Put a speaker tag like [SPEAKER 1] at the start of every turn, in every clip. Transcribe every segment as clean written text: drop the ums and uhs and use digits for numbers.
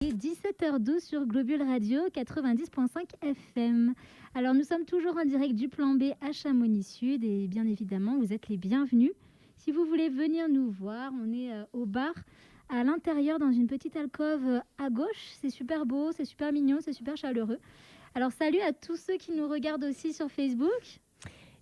[SPEAKER 1] Et 17h12 sur Globule Radio 90.5 FM. Alors nous sommes toujours en direct du plan B à Chamonix Sud et bien évidemment vous êtes les bienvenus. Si vous voulez venir nous voir, on est au bar à l'intérieur dans une petite alcôve à gauche. C'est super beau, c'est super mignon, c'est super chaleureux. Alors salut à tous ceux qui nous regardent aussi sur Facebook.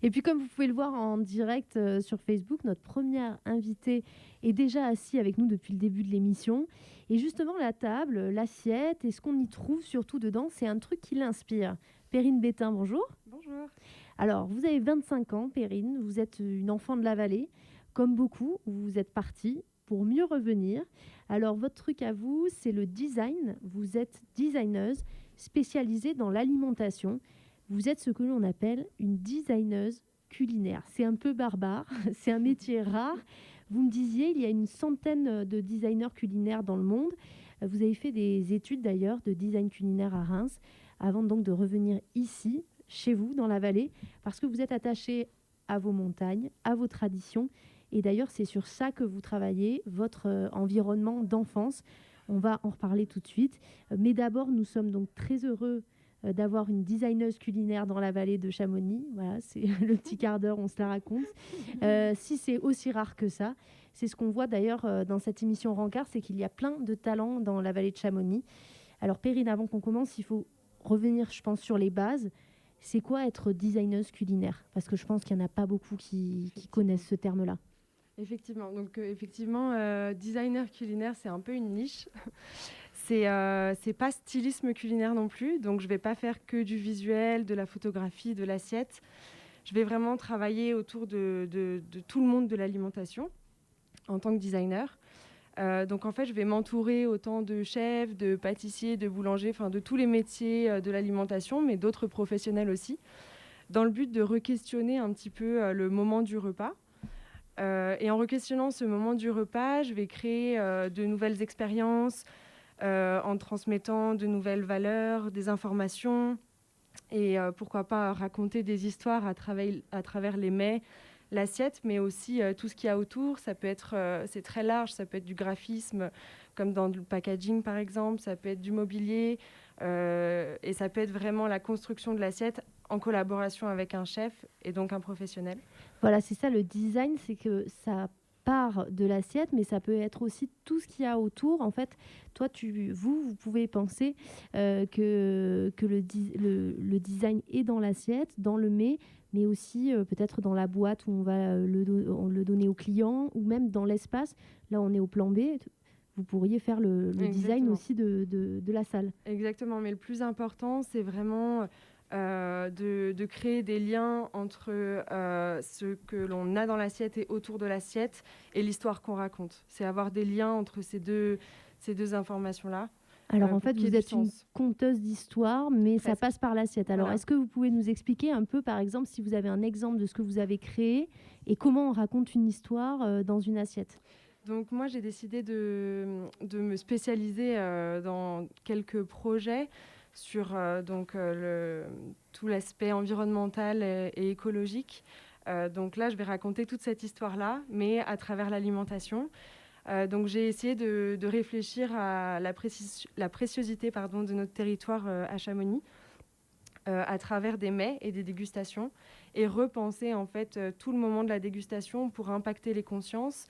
[SPEAKER 2] Et puis comme vous pouvez le voir en direct sur Facebook, notre premier invité est déjà assis avec nous depuis le début de l'émission. Et justement, la table, l'assiette et ce qu'on y trouve surtout dedans, c'est un truc qui l'inspire. Perrine Bétain, bonjour.
[SPEAKER 3] Bonjour.
[SPEAKER 2] Alors, vous avez 25 ans, Perrine, vous êtes une enfant de la vallée. Comme beaucoup, vous êtes partie pour mieux revenir. Alors, votre truc à vous, c'est le design. Vous êtes designeuse spécialisée dans l'alimentation. Vous êtes ce que l'on appelle une designeuse culinaire. C'est un peu barbare, c'est un métier rare. Vous me disiez, il y a une centaine de designers culinaires dans le monde. Vous avez fait des études d'ailleurs de design culinaire à Reims, avant donc de revenir ici, chez vous, dans la vallée, parce que vous êtes attaché à vos montagnes, à vos traditions. Et d'ailleurs, c'est sur ça que vous travaillez, votre environnement d'enfance. On va en reparler tout de suite. Mais d'abord, nous sommes donc très heureux d'avoir une designeuse culinaire dans la vallée de Chamonix. Voilà, c'est le petit quart d'heure, on se la raconte. Si c'est aussi rare que ça, c'est ce qu'on voit d'ailleurs dans cette émission Rencard, c'est qu'il y a plein de talents dans la vallée de Chamonix. Alors Perrine, avant qu'on commence, il faut revenir, je pense, sur les bases. C'est quoi être designeuse culinaire? Parce que je pense qu'il n'y en a pas beaucoup qui connaissent ce terme-là.
[SPEAKER 3] Effectivement, donc designer culinaire, c'est un peu une niche. C'est pas stylisme culinaire non plus, donc je vais pas faire que du visuel, de la photographie, de l'assiette. Je vais vraiment travailler autour de tout le monde de l'alimentation en tant que designer. Donc en fait, je vais m'entourer autant de chefs, de pâtissiers, de boulangers, enfin de tous les métiers de l'alimentation, mais d'autres professionnels aussi, dans le but de re-questionner un petit peu le moment du repas. Et en re-questionnant ce moment du repas, je vais créer de nouvelles expériences, en transmettant de nouvelles valeurs, des informations et pourquoi pas raconter des histoires à travers les mets, l'assiette, mais aussi tout ce qu'il y a autour. Ça peut être, c'est très large, ça peut être du graphisme, comme dans le packaging par exemple, ça peut être du mobilier et ça peut être vraiment la construction de l'assiette en collaboration avec un chef et donc un professionnel.
[SPEAKER 2] Voilà, c'est ça le design, c'est que ça part de l'assiette, mais ça peut être aussi tout ce qu'il y a autour. En fait, toi, vous pouvez penser que le design est dans l'assiette, dans le mets, mais aussi peut-être dans la boîte où on va le donner au client, ou même dans l'espace. Là, on est au plan B. Vous pourriez faire le design aussi de la salle.
[SPEAKER 3] Exactement, mais le plus important, c'est vraiment de créer des liens entre ce que l'on a dans l'assiette et autour de l'assiette et l'histoire qu'on raconte. C'est avoir des liens entre ces deux informations-là.
[SPEAKER 2] Alors en fait, vous êtes une conteuse d'histoire, mais ça passe par l'assiette. Alors est-ce que vous pouvez nous expliquer un peu, par exemple, si vous avez un exemple de ce que vous avez créé et comment on raconte une histoire dans une assiette?
[SPEAKER 3] Donc moi, j'ai décidé de me spécialiser dans quelques projets sur tout l'aspect environnemental et écologique. Donc là, je vais raconter toute cette histoire-là, mais à travers l'alimentation. Donc j'ai essayé de réfléchir à la préciosité de notre territoire à Chamonix à travers des mets et des dégustations et repenser en fait tout le moment de la dégustation pour impacter les consciences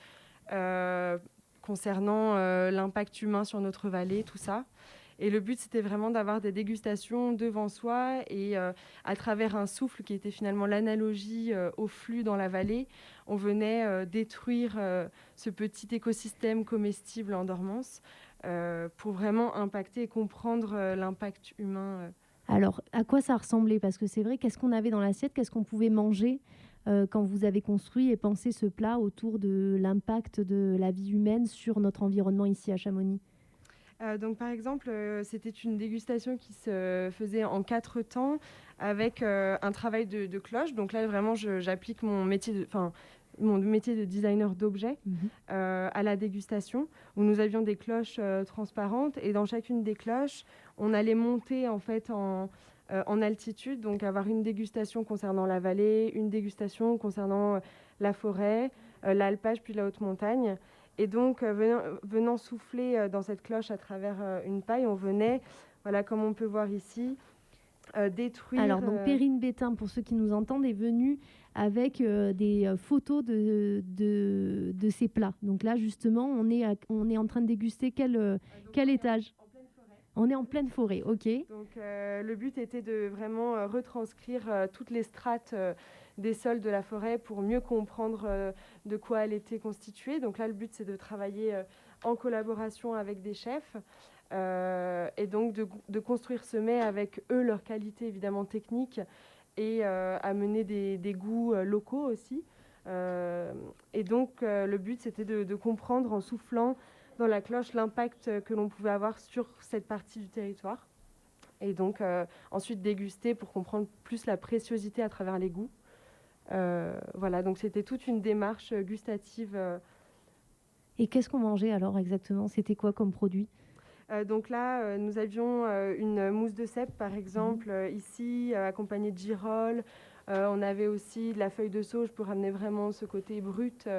[SPEAKER 3] concernant l'impact humain sur notre vallée, tout ça. Et le but, c'était vraiment d'avoir des dégustations devant soi et à travers un souffle qui était finalement l'analogie au flux dans la vallée, on venait détruire ce petit écosystème comestible en dormance pour vraiment impacter et comprendre l'impact humain.
[SPEAKER 2] Alors, à quoi ça ressemblait? Parce que c'est vrai, qu'est-ce qu'on avait dans l'assiette? Qu'est-ce qu'on pouvait manger quand vous avez construit et pensé ce plat autour de l'impact de la vie humaine sur notre environnement ici à Chamonix?
[SPEAKER 3] Donc par exemple, c'était une dégustation qui se faisait en 4 temps avec un travail de cloche. Donc là, vraiment, j'applique mon métier de designer d'objets à la dégustation, où nous avions des cloches transparentes. Et dans chacune des cloches, on allait monter en fait en altitude, donc avoir une dégustation concernant la vallée, une dégustation concernant la forêt, l'alpage, puis la haute montagne. Et donc, venant souffler dans cette cloche à travers une paille, on venait, voilà, comme on peut voir ici, détruire...
[SPEAKER 2] Alors, donc, Perrine Bétain, pour ceux qui nous entendent, est venue avec des photos de ces plats. Donc là, justement, on est en train de déguster quel étage ? On est en pleine forêt, ok.
[SPEAKER 3] Donc, le but était de vraiment retranscrire toutes les strates des sols de la forêt pour mieux comprendre de quoi elle était constituée. Donc là, le but, c'est de travailler en collaboration avec des chefs et donc de construire ce mets avec eux, leurs qualités évidemment techniques et amener des goûts locaux aussi. Et donc, le but, c'était de comprendre en soufflant dans la cloche l'impact que l'on pouvait avoir sur cette partie du territoire. Et donc, ensuite déguster pour comprendre plus la préciosité à travers les goûts. Voilà, donc c'était toute une démarche gustative.
[SPEAKER 2] Et qu'est-ce qu'on mangeait alors exactement ? C'était quoi comme produit ?
[SPEAKER 3] Donc là, nous avions une mousse de cèpe, par exemple, ici, accompagnée de girolles. On avait aussi de la feuille de sauge pour amener vraiment ce côté brut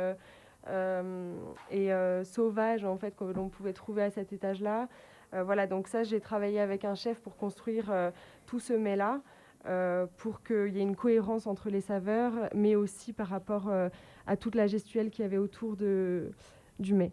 [SPEAKER 3] et sauvage, en fait, que l'on pouvait trouver à cet étage-là. Voilà, donc ça, j'ai travaillé avec un chef pour construire tout ce mets-là, pour qu'il y ait une cohérence entre les saveurs, mais aussi par rapport à toute la gestuelle qu'il y avait autour du mets.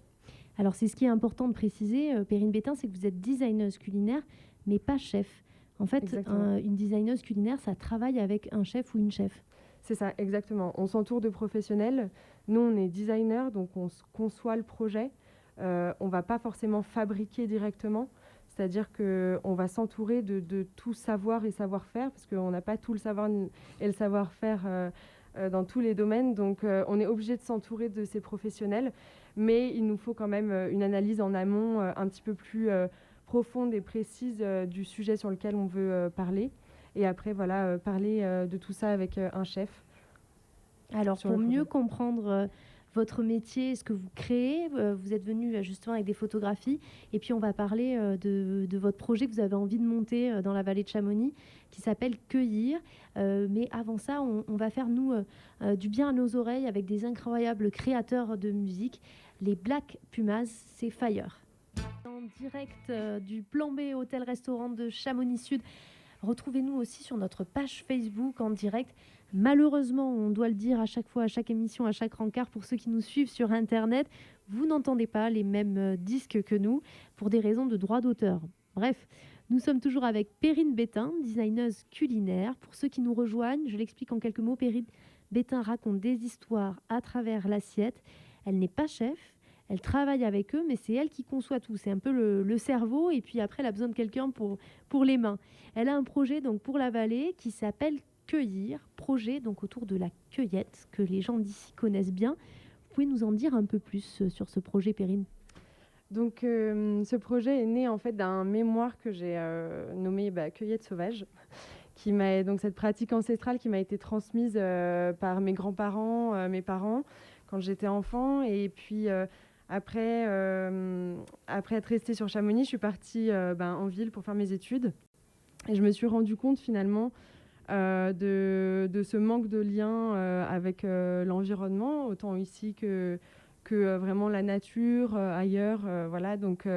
[SPEAKER 2] Alors, c'est ce qui est important de préciser, Perrine Bétain, c'est que vous êtes designeuse culinaire, mais pas chef. En fait, une designeuse culinaire, ça travaille avec un chef ou une chef.
[SPEAKER 3] C'est ça, exactement. On s'entoure de professionnels. Nous, on est designer, donc on conçoit le projet. On ne va pas forcément fabriquer directement. C'est-à-dire qu'on va s'entourer de tout savoir et savoir-faire, parce qu'on n'a pas tout le savoir et le savoir-faire dans tous les domaines. Donc, on est obligé de s'entourer de ces professionnels. Mais il nous faut quand même une analyse en amont un petit peu plus profonde et précise du sujet sur lequel on veut parler. Et après, voilà, parler de tout ça avec un chef.
[SPEAKER 2] Alors, pour mieux comprendre votre métier, ce que vous créez, vous êtes venu justement avec des photographies. Et puis, on va parler de votre projet que vous avez envie de monter dans la vallée de Chamonix, qui s'appelle Cueillir. Mais avant ça, on va faire, nous, du bien à nos oreilles avec des incroyables créateurs de musique. Les Black Pumas, c'est Fire. En direct du Plan B Hôtel-Restaurant de Chamonix-Sud. Retrouvez-nous aussi sur notre page Facebook en direct. Malheureusement, on doit le dire à chaque fois, à chaque émission, à chaque rencard, pour ceux qui nous suivent sur Internet, vous n'entendez pas les mêmes disques que nous pour des raisons de droit d'auteur. Bref, nous sommes toujours avec Perrine Bétain, designeuse culinaire. Pour ceux qui nous rejoignent, je l'explique en quelques mots, Perrine Bétain raconte des histoires à travers l'assiette. Elle n'est pas chef, elle travaille avec eux, mais c'est elle qui conçoit tout. C'est un peu le cerveau, et puis après, elle a besoin de quelqu'un pour les mains. Elle a un projet donc pour la vallée qui s'appelle Cueillir, projet donc autour de la cueillette que les gens d'ici connaissent bien. Vous pouvez nous en dire un peu plus sur ce projet, Perrine ?
[SPEAKER 3] Donc, ce projet est né en fait d'un mémoire que j'ai nommé Cueillette sauvage, donc cette pratique ancestrale qui m'a été transmise par mes grands-parents, mes parents quand j'étais enfant, et puis après être restée sur Chamonix, je suis partie en ville pour faire mes études. Et je me suis rendu compte finalement de ce manque de lien avec l'environnement, autant ici que vraiment la nature, ailleurs. Voilà. Donc,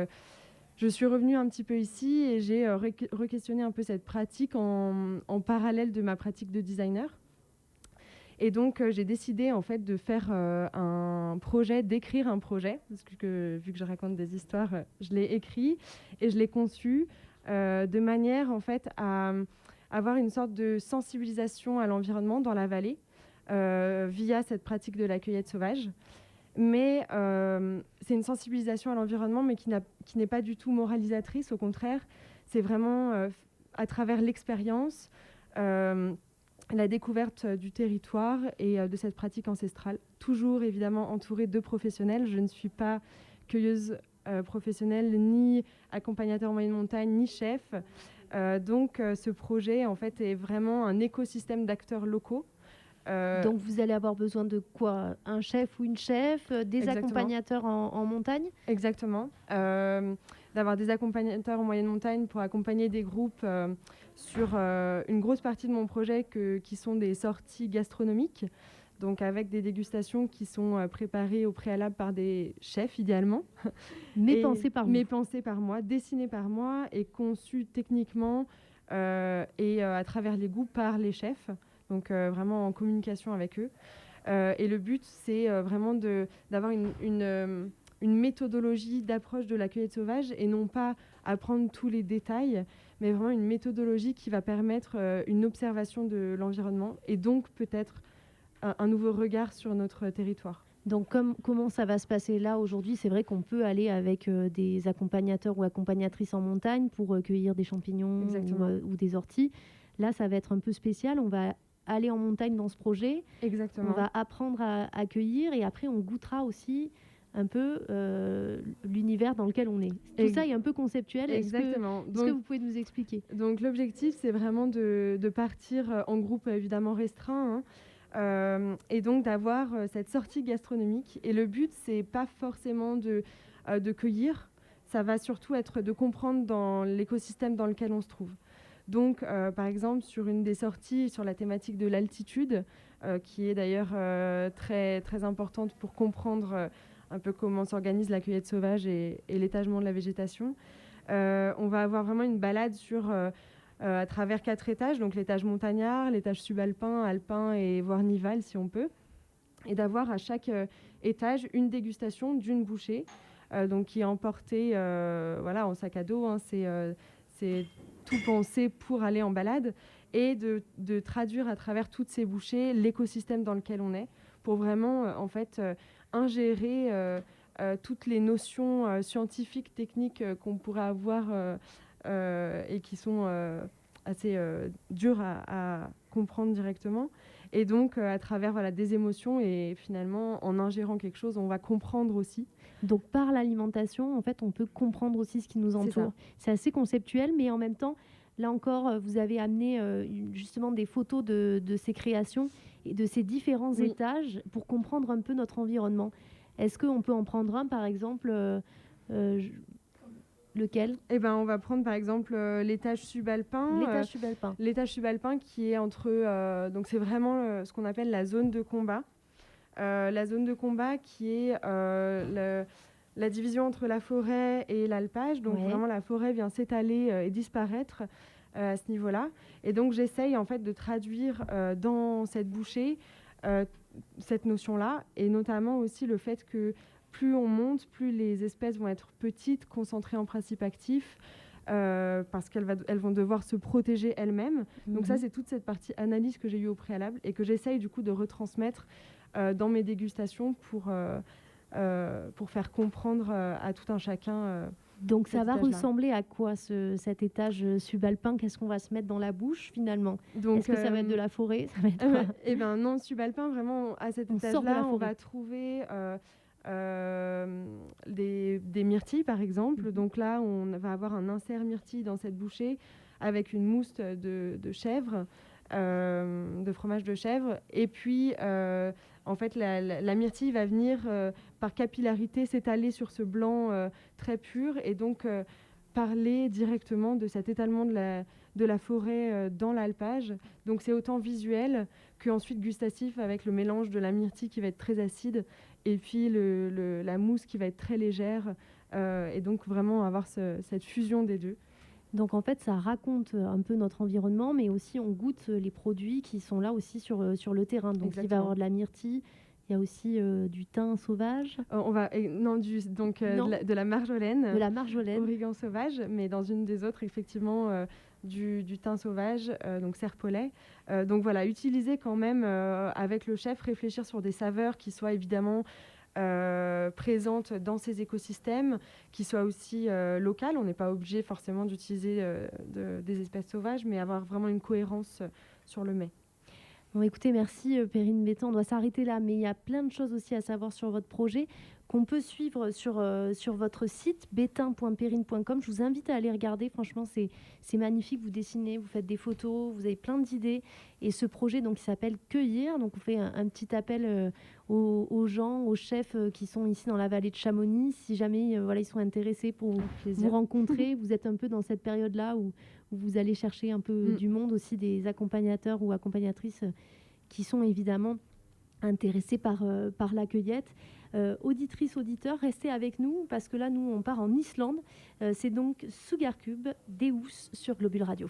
[SPEAKER 3] je suis revenue un petit peu ici et j'ai re-questionné un peu cette pratique en parallèle de ma pratique de designer. Et donc, j'ai décidé en fait de faire d'écrire un projet, parce que vu que je raconte des histoires, je l'ai écrit et je l'ai conçu de manière en fait à avoir une sorte de sensibilisation à l'environnement dans la vallée via cette pratique de la cueillette sauvage. Mais c'est une sensibilisation à l'environnement, mais qui n'est pas du tout moralisatrice. Au contraire, c'est vraiment à travers l'expérience, la découverte du territoire et de cette pratique ancestrale. Toujours évidemment entourée de professionnels. Je ne suis pas cueilleuse professionnelle, ni accompagnateur en moyenne montagne, ni chef. Donc ce projet en fait est vraiment un écosystème d'acteurs locaux.
[SPEAKER 2] Donc vous allez avoir besoin de quoi ? Un chef ou une chef, des
[SPEAKER 3] Exactement.
[SPEAKER 2] accompagnateurs en montagne ?
[SPEAKER 3] Exactement. D'avoir des accompagnateurs en moyenne montagne pour accompagner des groupes sur une grosse partie de mon projet qui sont des sorties gastronomiques. donc avec des dégustations qui sont préparées au préalable par des chefs idéalement.
[SPEAKER 2] Mais pensées par vous.
[SPEAKER 3] Mais pensées par moi, dessinées par moi et conçues techniquement et à travers les goûts par les chefs, donc vraiment en communication avec eux. Et le but, c'est vraiment d'avoir une méthodologie d'approche de la cueillette sauvage et non pas apprendre tous les détails, mais vraiment une méthodologie qui va permettre une observation de l'environnement et donc peut-être un nouveau regard sur notre territoire.
[SPEAKER 2] Donc, comment ça va se passer là aujourd'hui? C'est vrai qu'on peut aller avec des accompagnateurs ou accompagnatrices en montagne pour cueillir des champignons ou des orties. Là, ça va être un peu spécial. On va aller en montagne dans ce projet.
[SPEAKER 3] Exactement.
[SPEAKER 2] On va apprendre à cueillir et après, on goûtera aussi un peu l'univers dans lequel on est. Tout ça est un peu conceptuel.
[SPEAKER 3] Exactement.
[SPEAKER 2] Est-ce que vous pouvez nous expliquer?
[SPEAKER 3] Donc, l'objectif, c'est vraiment de partir en groupe évidemment restreint, et donc d'avoir cette sortie gastronomique. Et le but, c'est pas forcément de cueillir, ça va surtout être de comprendre dans l'écosystème dans lequel on se trouve. Donc, par exemple, sur une des sorties sur la thématique de l'altitude, qui est d'ailleurs très, très importante pour comprendre un peu comment s'organise la cueillette sauvage et l'étagement de la végétation, on va avoir vraiment une balade à travers 4 étages, donc l'étage montagnard, l'étage subalpin, alpin et voire nival si on peut, et d'avoir à chaque étage une dégustation d'une bouchée, donc qui est emportée en sac à dos, c'est tout pensé pour aller en balade, et de traduire à travers toutes ces bouchées l'écosystème dans lequel on est, pour vraiment ingérer toutes les notions scientifiques, techniques qu'on pourrait avoir et qui sont assez dures à comprendre directement. Et donc, à travers des émotions et finalement, en ingérant quelque chose, on va comprendre aussi.
[SPEAKER 2] Donc, par l'alimentation, en fait, on peut comprendre aussi ce qui nous entoure. C'est assez conceptuel, mais en même temps, là encore, vous avez amené justement des photos de ces créations et de ces différents étages pour comprendre un peu notre environnement. Est-ce qu'on peut en prendre un, par exemple lequel?
[SPEAKER 3] On va prendre par exemple l'étage subalpin. L'étage subalpin qui est entre... donc c'est vraiment ce qu'on appelle la zone de combat. La zone de combat qui est la division entre la forêt et l'alpage. Donc vraiment la forêt vient s'étaler et disparaître à ce niveau-là. Et donc j'essaye en fait de traduire dans cette bouchée cette notion-là, et notamment aussi le fait que plus on monte, plus les espèces vont être petites, concentrées en principe actif, parce qu'elles vont devoir se protéger elles-mêmes. Donc ça, c'est toute cette partie analyse que j'ai eue au préalable et que j'essaye du coup de retransmettre dans mes dégustations pour faire comprendre à tout un chacun.
[SPEAKER 2] Donc ça va ressembler à quoi cet étage subalpin? Qu'est-ce qu'on va se mettre dans la bouche finalement? Est-ce que ça va être de la forêt? Ça va être
[SPEAKER 3] non, subalpin, vraiment à cet étage-là, on va trouver des myrtilles par exemple. Donc là, on va avoir un insert myrtille dans cette bouchée avec une mousse de chèvre, de fromage de chèvre. Et puis, en fait, la myrtille va venir par capillarité s'étaler sur ce blanc très pur et donc parler directement de cet étalement de la forêt dans l'alpage. Donc c'est autant visuel qu'ensuite gustatif avec le mélange de la myrtille qui va être très acide et puis la mousse qui va être très légère et donc vraiment avoir cette fusion des deux.
[SPEAKER 2] Donc en fait, ça raconte un peu notre environnement, mais aussi on goûte les produits qui sont là aussi sur le terrain. Donc il va y avoir de la myrtille, il y a aussi du thym sauvage.
[SPEAKER 3] De la marjolaine.
[SPEAKER 2] De la marjolaine.
[SPEAKER 3] Origan sauvage, mais dans une des autres, effectivement, du thym sauvage, donc serpolet. Donc voilà, utiliser quand même avec le chef, réfléchir sur des saveurs qui soient évidemment présentes dans ces écosystèmes, qui soient aussi locales. On n'est pas obligé forcément d'utiliser des espèces sauvages, mais avoir vraiment une cohérence sur le mets.
[SPEAKER 2] Bon, écoutez, merci Perrine Bétan. On doit s'arrêter là, mais il y a plein de choses aussi à savoir sur votre projet qu'on peut suivre sur votre site bétain.perrine.com. Je vous invite à aller regarder. Franchement, c'est magnifique. Vous dessinez, vous faites des photos, vous avez plein d'idées. Et ce projet, donc, il s'appelle Cueillir. Donc, on fait un petit appel aux gens, aux chefs qui sont ici dans la vallée de Chamonix. Si jamais ils sont intéressés pour vous rencontrer, vous êtes un peu dans cette période-là où vous allez chercher un peu du monde aussi, des accompagnateurs ou accompagnatrices qui sont évidemment intéressés par la cueillette. Auditrices, auditeurs, restez avec nous parce que là, nous, on part en Islande. C'est donc Sugarcube, Deus sur Globule Radio.